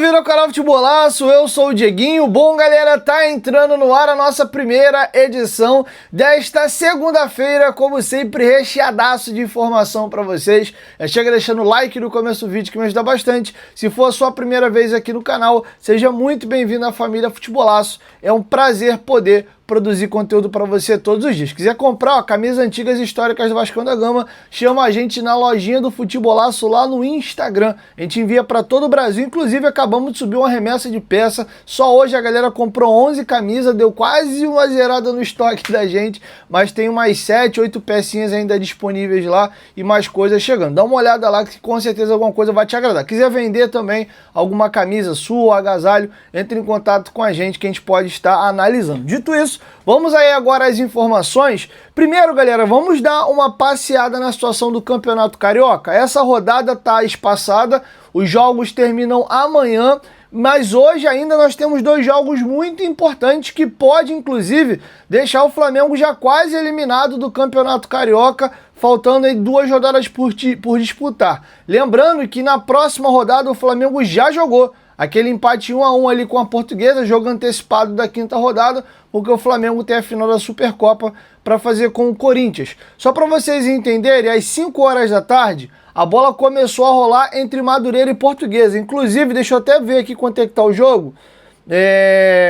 Bem-vindo ao canal Futebolaço, eu sou o Dieguinho. Bom, galera, tá entrando no ar a nossa primeira edição desta segunda-feira, como sempre, recheadaço de informação pra vocês. Chega deixando o like no começo do vídeo que me ajuda bastante. Se for a sua primeira vez aqui no canal, seja muito bem-vindo à família Futebolaço. É um prazer poder produzir conteúdo para você todos os dias. Se quiser comprar camisas antigas históricas do Vascão da Gama, chama a gente na lojinha do Futebolaço lá no Instagram. A gente envia para todo o Brasil, inclusive acabamos de subir uma remessa de peça. Só hoje a galera comprou 11 camisas, deu quase uma zerada no estoque da gente, mas tem umas 7, 8 pecinhas ainda disponíveis lá e mais coisas chegando. Dá uma olhada lá que com certeza alguma coisa vai te agradar. Quiser vender também alguma camisa sua, agasalho, entre em contato com a gente que a gente pode estar analisando. Dito isso, vamos aí agora às informações. Primeiro, galera, vamos dar uma passeada na situação do Campeonato Carioca. Essa rodada tá espaçada, os jogos terminam amanhã, mas hoje ainda nós temos dois jogos muito importantes que pode, inclusive, deixar o Flamengo já quase eliminado do Campeonato Carioca, faltando aí 2 rodadas por disputar. Lembrando que na próxima rodada o Flamengo já jogou aquele empate 1-1 ali com a Portuguesa, jogo antecipado da 5ª rodada, porque o Flamengo tem a final da Supercopa para fazer com o Corinthians. Só para vocês entenderem, às 5 horas da tarde, a bola começou a rolar entre Madureira e Portuguesa. Inclusive, deixa eu até ver aqui quanto é que tá o jogo.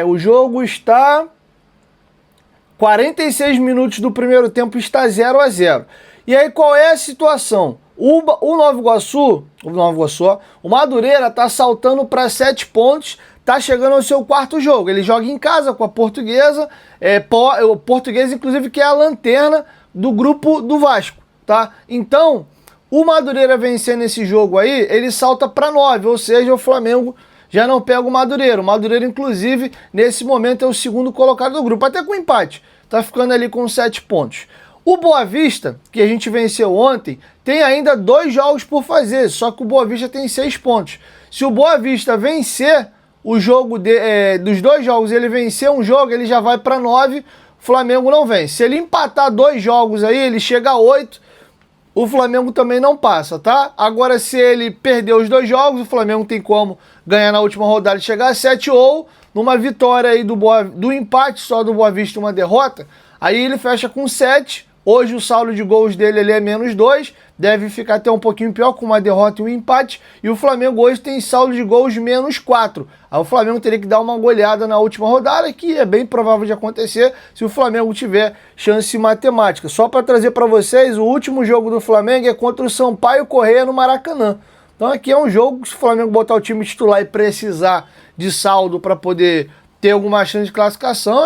O jogo está 46 minutos do primeiro tempo, está 0-0. E aí, qual é a situação? O Nova Iguaçu, o Madureira tá saltando para 7 pontos, tá chegando ao seu 4º jogo. Ele joga em casa com a Portuguesa, o Portuguesa inclusive que é a lanterna do grupo do Vasco, tá? Então, o Madureira vencendo esse jogo aí, ele salta para 9, ou seja, o Flamengo já não pega o Madureira. O Madureira inclusive nesse momento é o 2º colocado do grupo, até com empate, tá ficando ali com 7 pontos. O Boa Vista, que a gente venceu ontem, tem ainda 2 jogos por fazer, só que o Boa Vista tem 6 pontos. Se o Boa Vista vencer o jogo dos 2 jogos, ele vencer um jogo, ele já vai para 9, o Flamengo não vence. Se ele empatar 2 jogos aí, ele chega a 8, o Flamengo também não passa, tá? Agora, se ele perder os 2 jogos, o Flamengo tem como ganhar na última rodada e chegar a 7, ou numa vitória aí do empate só do Boa Vista, uma derrota, aí ele fecha com 7. Hoje o saldo de gols dele ele é -2, deve ficar até um pouquinho pior com uma derrota e um empate. E o Flamengo hoje tem saldo de gols -4. Aí o Flamengo teria que dar uma goleada na última rodada, que é bem provável de acontecer se o Flamengo tiver chance matemática. Só para trazer para vocês, o último jogo do Flamengo é contra o Sampaio Corrêa no Maracanã. Então aqui é um jogo que se o Flamengo botar o time titular e precisar de saldo para poder ter alguma chance de classificação,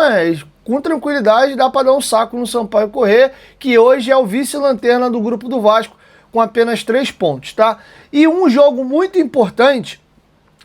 com tranquilidade dá para dar um saco no Sampaio Corrêa, que hoje é o vice-lanterna do grupo do Vasco, com apenas 3 pontos, tá? E um jogo muito importante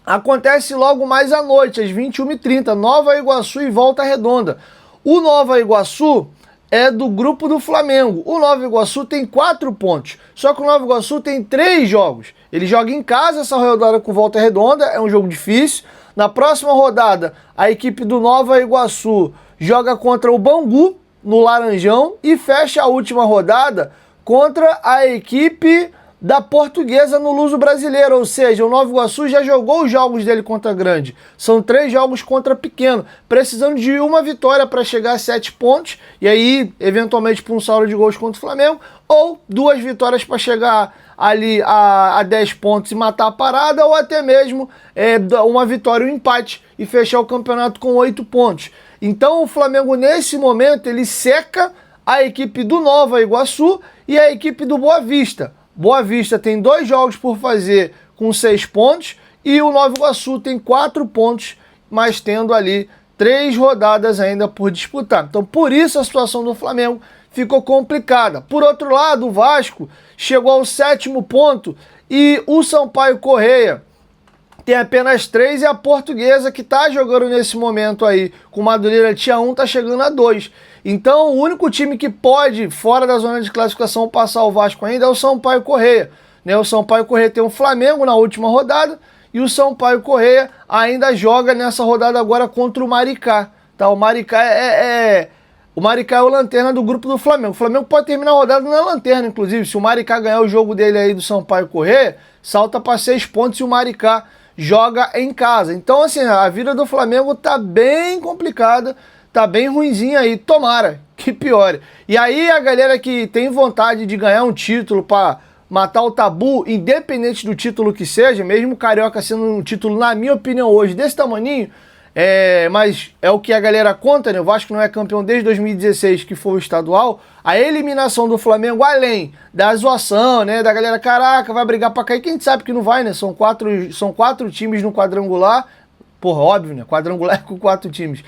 acontece logo mais à noite, às 21h30, Nova Iguaçu e Volta Redonda. O Nova Iguaçu é do grupo do Flamengo. O Nova Iguaçu tem 4 pontos, só que o Nova Iguaçu tem 3 jogos. Ele joga em casa essa rodada com Volta Redonda, é um jogo difícil. Na próxima rodada, a equipe do Nova Iguaçu joga contra o Bangu, no Laranjão, e fecha a última rodada contra a equipe da Portuguesa no Luso Brasileiro, ou seja, o Nova Iguaçu já jogou os jogos dele contra Grande. São 3 jogos contra Pequeno, precisando de uma vitória para chegar a 7 pontos, e aí, eventualmente, para um saldo de gols contra o Flamengo, ou 2 vitórias para chegar ali a 10 pontos e matar a parada, ou até mesmo uma vitória e um empate e fechar o campeonato com 8 pontos. Então o Flamengo nesse momento ele seca a equipe do Nova Iguaçu e a equipe do Boa Vista. Boa Vista tem 2 jogos por fazer com 6 pontos e o Nova Iguaçu tem 4 pontos, mas tendo ali 3 rodadas ainda por disputar. Então por isso a situação do Flamengo ficou complicada. Por outro lado, o Vasco chegou ao 7º ponto e o Sampaio Corrêa tem apenas 3 e a Portuguesa, que tá jogando nesse momento aí com Madureira tinha 1, tá chegando a 2. Então o único time que pode, fora da zona de classificação, passar o Vasco ainda é o Sampaio Corrêa, né? O Sampaio Corrêa tem o Flamengo na última rodada e o Sampaio Corrêa ainda joga nessa rodada agora contra o Maricá, tá? O Maricá o Maricá é o lanterna do grupo do Flamengo. O Flamengo pode terminar a rodada na lanterna, inclusive. Se o Maricá ganhar o jogo dele aí do Sampaio Corrêa, salta para 6 pontos e o Maricá joga em casa. Então, assim, a vida do Flamengo tá bem complicada, tá bem ruinzinha aí. Tomara que piore. E aí a galera que tem vontade de ganhar um título para matar o tabu, independente do título que seja, mesmo o Carioca sendo um título, na minha opinião, hoje desse tamaninho, mas é o que a galera conta, né? O Vasco não é campeão desde 2016, que foi o estadual. A eliminação do Flamengo, além da zoação, né? Da galera, caraca, vai brigar pra cair. Quem sabe que não vai, né? São quatro times no quadrangular. Porra, óbvio, né? Quadrangular com 4 times.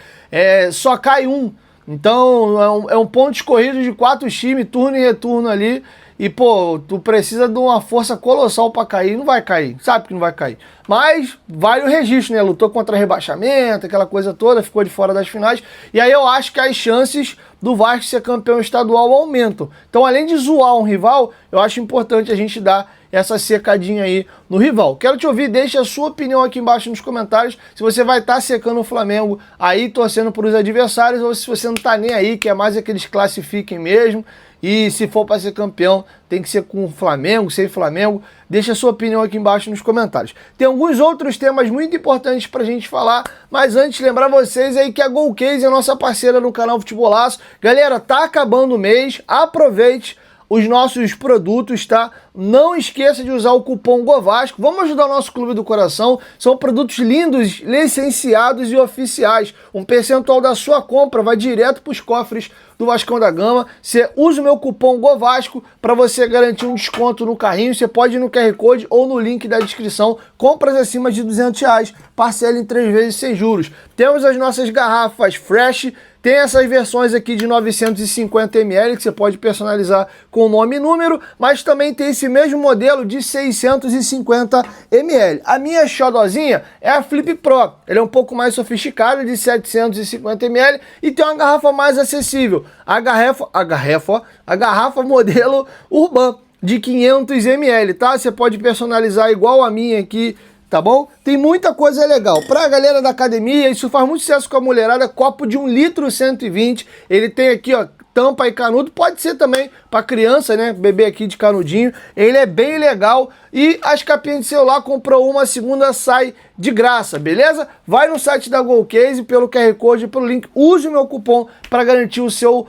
Só cai um. Então, é um ponto escorrido de 4 times, turno e retorno ali. E, pô, tu precisa de uma força colossal pra cair. Não vai cair, sabe que não vai cair. Mas vale o registro, né? Lutou contra rebaixamento, aquela coisa toda, ficou de fora das finais. E aí eu acho que as chances do Vasco ser campeão estadual aumentam. Então, além de zoar um rival, eu acho importante a gente dar essa secadinha aí no rival. Quero te ouvir, deixa a sua opinião aqui embaixo nos comentários, se você vai estar secando o Flamengo aí, torcendo para os adversários, ou se você não tá nem aí, quer mais é que eles classifiquem mesmo, e se for para ser campeão, tem que ser com o Flamengo, sem Flamengo. Deixa a sua opinião aqui embaixo nos comentários. Tem alguns outros temas muito importantes pra gente falar, mas antes lembrar vocês aí que a Golcase é nossa parceira no canal Futebolaço. Galera, tá acabando o mês, aproveite os nossos produtos, tá? Não esqueça de usar o cupom GOVASCO. Vamos ajudar o nosso clube do coração. São produtos lindos, licenciados e oficiais. Um percentual da sua compra vai direto para os cofres do Vascão da Gama. Você usa o meu cupom GOVASCO para você garantir um desconto no carrinho. Você pode ir no QR Code ou no link da descrição. Compras acima de R$200, parcela em 3 vezes sem juros. Temos as nossas garrafas Fresh. Tem essas versões aqui de 950 ml que você pode personalizar com nome e número, mas também tem esse mesmo modelo de 650 ml. A minha xodozinha é a Flip Pro. Ele é um pouco mais sofisticado, de 750 ml, e tem uma garrafa mais acessível. A garrafa modelo Urban de 500 ml, tá? Você pode personalizar igual a minha aqui, tá bom? Tem muita coisa legal. Pra galera da academia, isso faz muito sucesso com a mulherada, copo de 1 litro 120. Ele tem aqui, ó, tampa e canudo. Pode ser também pra criança, né? Beber aqui de canudinho. Ele é bem legal. E as capinhas de celular, comprou uma, a segunda sai de graça, beleza? Vai no site da Golcase, pelo QR Code, pelo link. Use o meu cupom para garantir o seu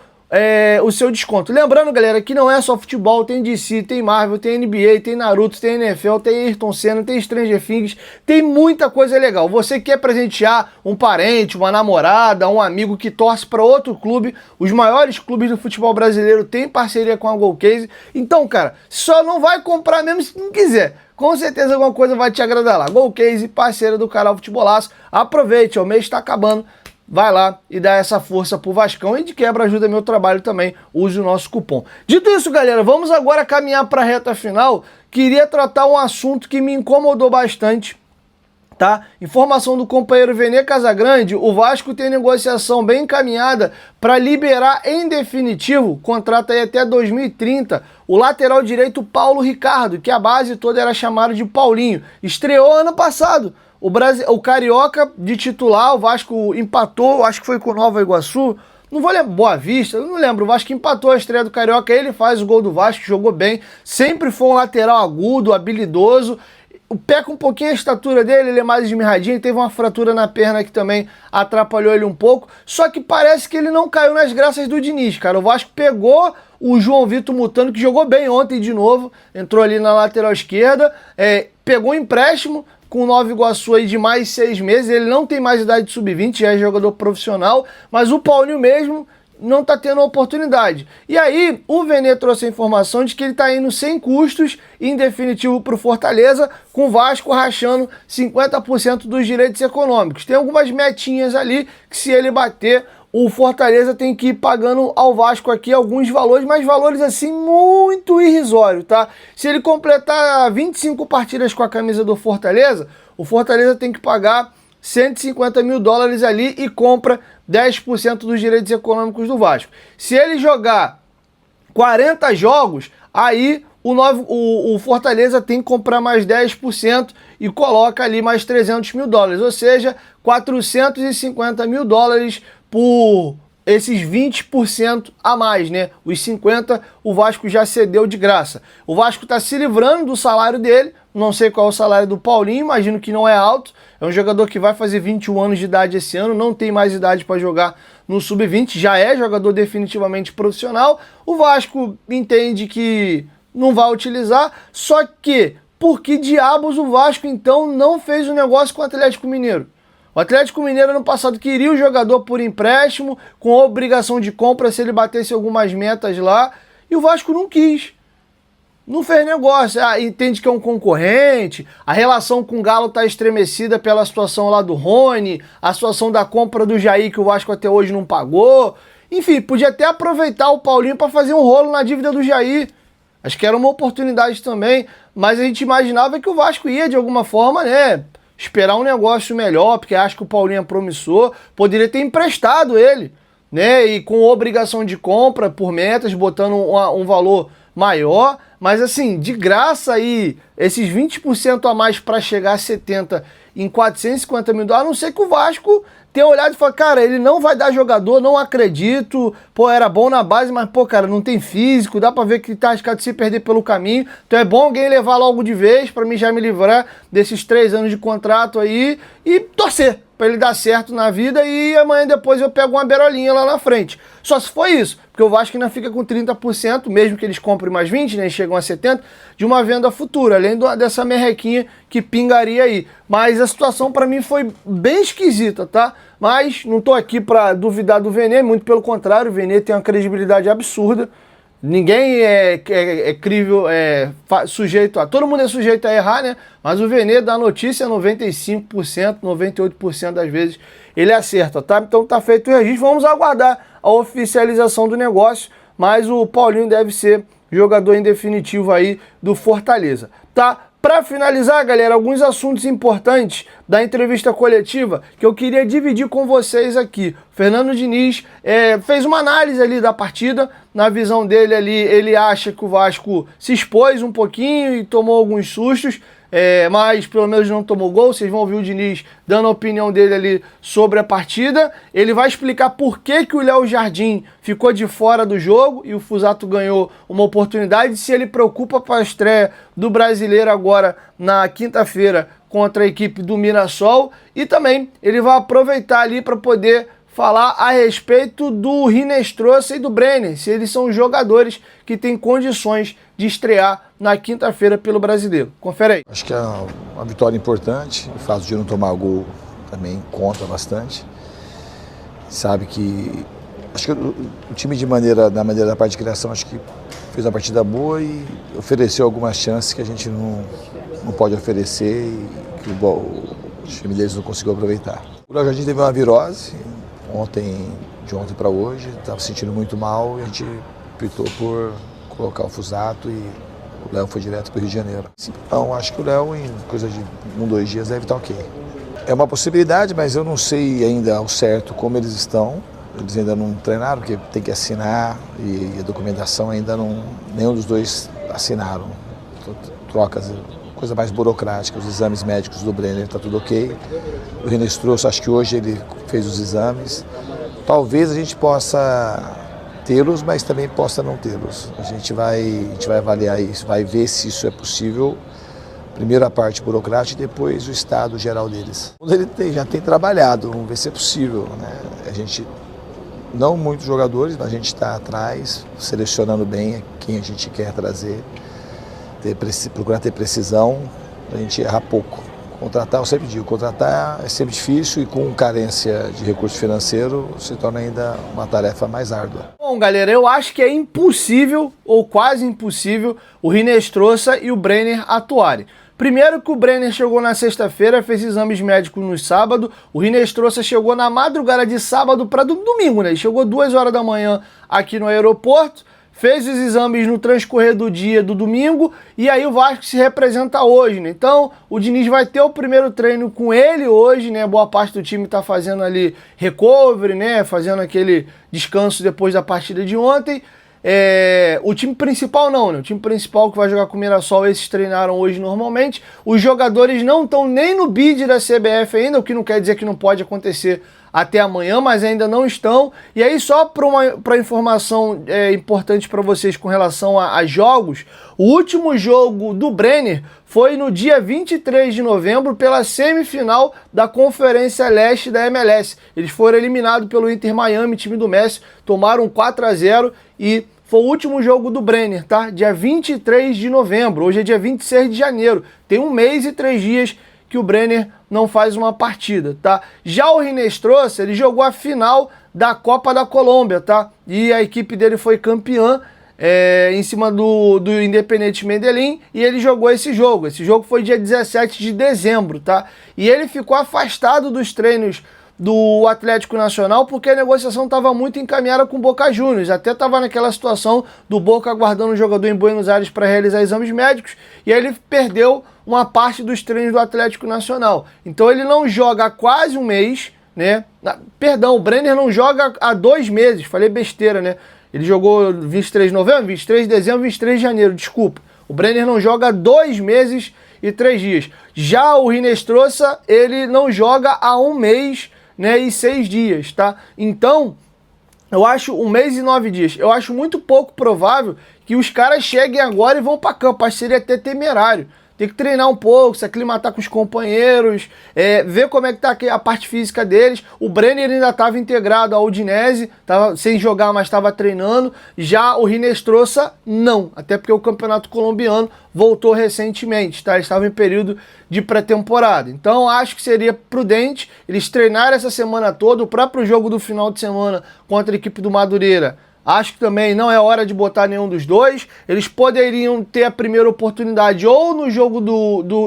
desconto. Lembrando, galera, que não é só futebol, tem DC, tem Marvel, tem NBA, tem Naruto, tem NFL, tem Ayrton Senna, tem Stranger Things, tem muita coisa legal. Você quer presentear um parente, uma namorada, um amigo que torce para outro clube, os maiores clubes do futebol brasileiro têm parceria com a Golcase. Então, cara, só não vai comprar mesmo se não quiser. Com certeza alguma coisa vai te agradar lá. Golcase, parceira do canal Futebolaço. Aproveite, o mês está acabando. Vai lá e dá essa força pro Vascão, e de quebra ajuda meu trabalho também, use o nosso cupom. Dito isso, galera, vamos agora caminhar para a reta final. Queria tratar um assunto que me incomodou bastante, tá? Informação do companheiro Vene Casagrande: o Vasco tem negociação bem encaminhada para liberar em definitivo, contrato aí até 2030, o lateral direito Paulo Ricardo, que a base toda era chamado de Paulinho. Estreou ano passado. O Carioca de titular, o Vasco empatou, acho que foi com o Nova Iguaçu, não vou lembrar, Boa Vista, eu não lembro, o Vasco empatou a estreia do Carioca, ele faz o gol do Vasco, jogou bem, sempre foi um lateral agudo, habilidoso. Peca um pouquinho a estatura dele, ele é mais esmirradinho, teve uma fratura na perna que também atrapalhou ele um pouco, só que parece que ele não caiu nas graças do Diniz, cara. O Vasco pegou o João Vitor Mutano, que jogou bem ontem de novo, entrou ali na lateral esquerda, pegou um empréstimo com o Nova Iguaçu aí de mais 6 meses, ele não tem mais idade de sub-20, já é jogador profissional, mas o Paulinho mesmo não tá tendo oportunidade. E aí, o Vene trouxe a informação de que ele tá indo sem custos, em definitivo, pro Fortaleza, com o Vasco rachando 50% dos direitos econômicos. Tem algumas metinhas ali, que se ele bater, o Fortaleza tem que ir pagando ao Vasco aqui alguns valores, mas valores assim muito irrisórios, tá? Se ele completar 25 partidas com a camisa do Fortaleza, o Fortaleza tem que pagar 150 mil dólares ali e compra 10% dos direitos econômicos do Vasco. Se ele jogar 40 jogos, aí o Fortaleza tem que comprar mais 10% e coloca ali mais 300 mil dólares, ou seja, 450 mil dólares por esses 20% a mais, né? Os 50% o Vasco já cedeu de graça. O Vasco está se livrando do salário dele, não sei qual é o salário do Paulinho, imagino que não é alto. É um jogador que vai fazer 21 anos de idade esse ano, não tem mais idade para jogar no Sub-20, já é jogador definitivamente profissional. O Vasco entende que não vai utilizar, só que por que diabos o Vasco então não fez o negócio com o Atlético Mineiro? O Atlético Mineiro ano passado queria o jogador por empréstimo, com obrigação de compra se ele batesse algumas metas lá, e o Vasco não quis. Não fez negócio, entende que é um concorrente, a relação com o Galo está estremecida pela situação lá do Rony, a situação da compra do Jair que o Vasco até hoje não pagou. Enfim, podia até aproveitar o Paulinho para fazer um rolo na dívida do Jair. Acho que era uma oportunidade também, mas a gente imaginava que o Vasco ia de alguma forma, né, esperar um negócio melhor, porque acho que o Paulinho é promissor, poderia ter emprestado ele, né, e com obrigação de compra por metas, botando um valor maior, mas assim, de graça aí, esses 20% a mais para chegar a 70 em 450 mil dólares, a não ser que o Vasco tenha olhado e falado, cara, ele não vai dar jogador, não acredito, pô, era bom na base, mas pô, cara, não tem físico, dá pra ver que tá arriscado de se perder pelo caminho, então é bom alguém levar logo de vez, pra mim já me livrar desses 3 anos de contrato aí e torcer pra ele dar certo na vida e amanhã depois eu pego uma berolinha lá na frente. Só se for isso, porque o Vasco ainda fica com 30%, mesmo que eles comprem mais 20%, né, chegam a 70%, de uma venda futura, além dessa merrequinha que pingaria aí. Mas a situação pra mim foi bem esquisita, tá? Mas não tô aqui pra duvidar do Vene, muito pelo contrário, o Vene tem uma credibilidade absurda. Ninguém é crível, sujeito a... Todo mundo é sujeito a errar, né? Mas o Vene dá notícia 95%, 98% das vezes ele acerta, tá? Então tá feito o registro, vamos aguardar a oficialização do negócio, mas o Paulinho deve ser jogador em definitivo aí do Fortaleza, tá? Para finalizar, galera, alguns assuntos importantes da entrevista coletiva que eu queria dividir com vocês aqui. Fernando Diniz fez uma análise ali da partida, na visão dele ali, ele acha que o Vasco se expôs um pouquinho e tomou alguns sustos, mas pelo menos não tomou gol. Vocês vão ouvir o Diniz dando a opinião dele ali sobre a partida. Ele vai explicar por que o Léo Jardim ficou de fora do jogo e o Fuzato ganhou uma oportunidade, se ele preocupa para a estreia do Brasileiro agora na quinta-feira contra a equipe do Mirassol, e também ele vai aproveitar ali para poder falar a respeito do Rinestrosa e do Brenner, se eles são jogadores que têm condições de estrear na quinta-feira pelo Brasileiro. Confere aí. Acho que é uma vitória importante, o fato de não tomar gol também conta bastante. Sabe que acho que o time na maneira da parte de criação, acho que fez uma partida boa e ofereceu algumas chances que a gente não pode oferecer e que o time deles não conseguiu aproveitar. O Léo Jardim teve uma virose de ontem para hoje, estava se sentindo muito mal e a gente optou por colocar o Fuzato e o Léo foi direto para o Rio de Janeiro. Então, acho que o Léo, em coisa de 1-2 dias, deve estar ok. É uma possibilidade, mas eu não sei ainda ao certo como eles estão. Eles ainda não treinaram, porque tem que assinar e a documentação ainda não... Nenhum dos dois assinaram. Trocas, coisa mais burocrática, os exames médicos do Brenner, está tudo ok. O Rinestrosa, acho que hoje ele fez os exames. Talvez a gente possa tê-los, mas também possa não tê-los. A gente vai avaliar isso, vai ver se isso é possível. Primeiro a parte burocrática e depois o estado geral deles. Ele já tem trabalhado, vamos ver se é possível, né? A gente, não muitos jogadores, mas a gente está atrás, selecionando bem quem a gente quer trazer, procurar ter precisão, a gente errar pouco. Contratar, eu sempre digo, contratar é sempre difícil e com carência de recurso financeiro se torna ainda uma tarefa mais árdua. Bom, galera, eu acho que é impossível, ou quase impossível, o Rinestrosa e o Brenner atuarem. Primeiro que o Brenner chegou na sexta-feira, fez exames médicos no sábado, o Rinestrosa chegou na madrugada de sábado para domingo, né? Ele chegou 2 horas da manhã aqui no aeroporto, fez os exames no transcorrer do dia do domingo e aí o Vasco se representa hoje, né? Então o Diniz vai ter o primeiro treino com ele hoje, né? Boa parte do time tá fazendo ali recovery, né? Fazendo aquele descanso depois da partida de ontem. O time principal não, né? O time principal que vai jogar com o Mirassol, esses treinaram hoje normalmente. Os jogadores não estão nem no bid da CBF ainda, o que não quer dizer que não pode acontecer até amanhã, mas ainda não estão. E aí, só para informação importante para vocês com relação a jogos, o último jogo do Brenner foi no dia 23 de novembro pela semifinal da Conferência Leste da MLS. Eles foram eliminados pelo Inter Miami, time do Messi, tomaram 4-0 e foi o último jogo do Brenner, tá? Dia 23 de novembro, hoje é dia 26 de janeiro. Tem 1 mês e 3 dias que o Brenner não faz uma partida, tá? Já o Hinestrosa, ele jogou a final da Copa da Colômbia, tá? E a equipe dele foi campeã em cima do Independiente Medellín, e ele jogou esse jogo. Esse jogo foi dia 17 de dezembro, tá? E ele ficou afastado dos treinos do Atlético Nacional porque a negociação estava muito encaminhada com o Boca Juniors. Até estava naquela situação do Boca aguardando o jogador em Buenos Aires para realizar exames médicos, e aí ele perdeu uma parte dos treinos do Atlético Nacional. Então ele não joga há quase um mês, né? Perdão, o Brenner não joga há 2 meses, falei besteira, né? Ele jogou 23 de novembro, 23 de dezembro, 23 de janeiro, desculpa. O Brenner não joga há 2 meses e 3 dias. Já o Hinestrosa, ele não joga há 1 mês, né, e 6 dias, tá? Então, eu acho 1 mês e 9 dias. Eu acho muito pouco provável que os caras cheguem agora e vão para campo. Acho que seria até temerário. Tem que treinar um pouco, se aclimatar com os companheiros, ver como é que tá a parte física deles. O Brenner ainda estava integrado ao Udinese, tava sem jogar, mas estava treinando. Já o Hinestrosa, não. Até porque o campeonato colombiano voltou recentemente, tá? Eles estavam em período de pré-temporada. Então, acho que seria prudente eles treinarem essa semana toda. O próprio jogo do final de semana contra a equipe do Madureira, acho que também não é hora de botar nenhum dos dois. Eles poderiam ter a primeira oportunidade ou no jogo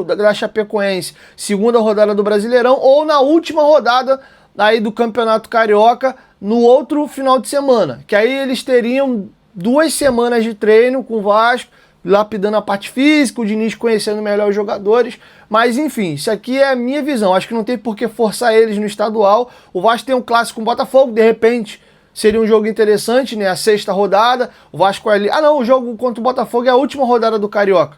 da Chapecoense, segunda rodada do Brasileirão, ou na última rodada aí do Campeonato Carioca, no outro final de semana. Que aí eles teriam 2 semanas de treino com o Vasco, lapidando a parte física, o Diniz conhecendo melhor os jogadores. Mas enfim, isso aqui é a minha visão. Acho que não tem por que forçar eles no estadual. O Vasco tem um clássico com o Botafogo, de repente seria um jogo interessante, né? A 6ª rodada, o Vasco ali... Ah não, o jogo contra o Botafogo é a última rodada do Carioca.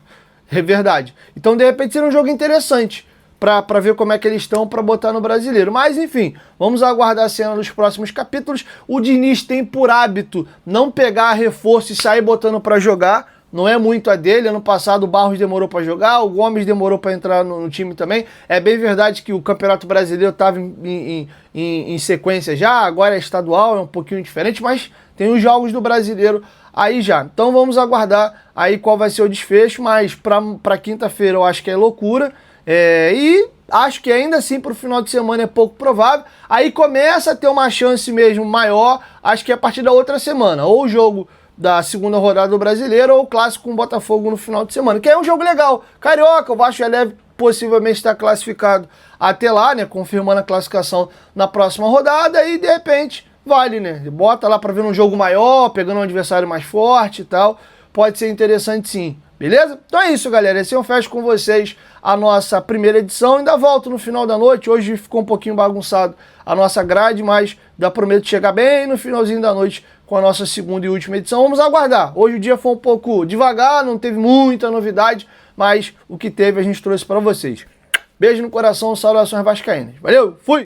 É verdade. Então, de repente, seria um jogo interessante para ver como é que eles estão para botar no Brasileiro. Mas, enfim, vamos aguardar a cena dos próximos capítulos. O Diniz tem por hábito não pegar reforço e sair botando para jogar. Não é muito a dele. Ano passado o Barros demorou para jogar, o Gomes demorou para entrar no time também. É bem verdade que o Campeonato Brasileiro estava em sequência já, agora é estadual, é um pouquinho diferente, mas tem os jogos do Brasileiro aí já. Então vamos aguardar aí qual vai ser o desfecho, mas para quinta-feira eu acho que é loucura. E acho que ainda assim para o final de semana é pouco provável. Aí começa a ter uma chance mesmo maior, acho que é a partir da outra semana. Ou o jogo da segunda rodada do Brasileiro ou o clássico com o Botafogo no final de semana, que é um jogo legal. Carioca, o Vasco já deve possivelmente estar classificado até lá, né, confirmando a classificação na próxima rodada, e de repente vale, né, bota lá para ver um jogo maior, pegando um adversário mais forte e tal, pode ser interessante sim, beleza? Então é isso, galera, esse é um fecho com vocês a nossa primeira edição. Ainda volto no final da noite, hoje ficou um pouquinho bagunçado a nossa grade, mas prometo chegar bem no finalzinho da noite com a nossa segunda e última edição. Vamos aguardar. Hoje o dia foi um pouco devagar, não teve muita novidade, mas o que teve a gente trouxe para vocês. Beijo no coração, saudações vascaínas. Valeu, fui!